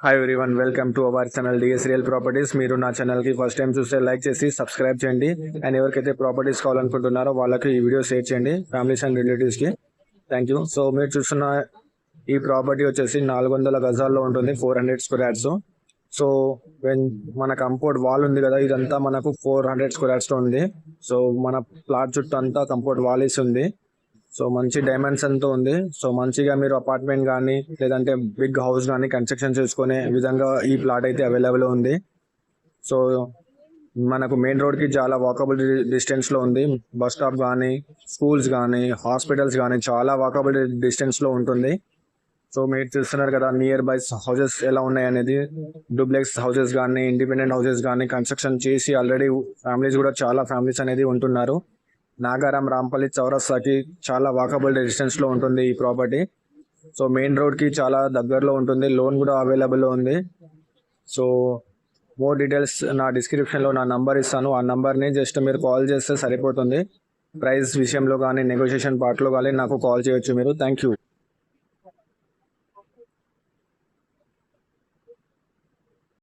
Hi everyone, welcome to our channel DS real properties. మీరు నా ఛానల్కి ఫస్ట్ టైం చూస్తే లైక్ చేసి సబ్స్క్రైబ్ చేయండి. అండ్ ఎవరికైతే ప్రాపర్టీస్ కావాలనుకుంటున్నారో వాళ్ళకి ఈ వీడియో షేర్ చేయండి, ఫ్యామిలీస్ అండ్ రిలేటివ్స్కి. Thank you. సో మీరు చూస్తున్న ఈ ప్రాపర్టీ వచ్చేసి 400 గజాల్లో ఉంటుంది, 400 స్క్వేర్ యార్డ్స్. సో మన కంపౌండ్ వాల్ ఉంది కదా, ఇదంతా మనకు 400 స్క్వేర్ యార్డ్స్లో ఉంది. సో మన ప్లాట్ చుట్టూ అంతా కంపౌండ్ వాల్ వేసి ఉంది. సో మంచి డైమెన్షన్తో ఉంది. సో మంచిగా మీరు అపార్ట్మెంట్ కానీ లేదంటే బిగ్ హౌస్ కానీ కన్స్ట్రక్షన్ చేసుకునే విధంగా ఈ ప్లాట్ అయితే అవైలబుల్ ఉంది. సో మనకు మెయిన్ రోడ్కి చాలా వాకబుల్ డిస్టెన్స్లో ఉంది. బస్ స్టాప్ కానీ స్కూల్స్ కానీ హాస్పిటల్స్ కానీ చాలా వాకబుల్ డిస్టెన్స్లో ఉంటుంది. సో మీరు చూస్తున్నారు కదా నియర్ బై హౌసెస్ ఎలా ఉన్నాయి అనేది. డూప్లెక్స్ హౌసెస్ కానీ ఇండిపెండెంట్ హౌసెస్ కానీ కన్స్ట్రక్షన్ చేసి ఆల్రెడీ ఫ్యామిలీస్ కూడా చాలా ఫ్యామిలీస్ అనేది ఉంటున్నారు. నాగారం రాంపల్లి చౌరస్తాకి చాలా వాకబుల్ డిస్టెన్స్లో ఉంటుంది ఈ ప్రాపర్టీ. సో మెయిన్ రోడ్కి చాలా దగ్గరలో ఉంటుంది. లోన్ కూడా అవైలబుల్లో ఉంది. సో మోర్ డీటెయిల్స్ నా డిస్క్రిప్షన్లో నా నంబర్ ఇస్తాను. ఆ నంబర్ని జస్ట్ మీరు కాల్ చేస్తే సరిపోతుంది. ప్రైస్ విషయంలో కానీ నెగోషియేషన్ పార్ట్లో కానీ నాకు కాల్ చేయొచ్చు మీరు. Thank you.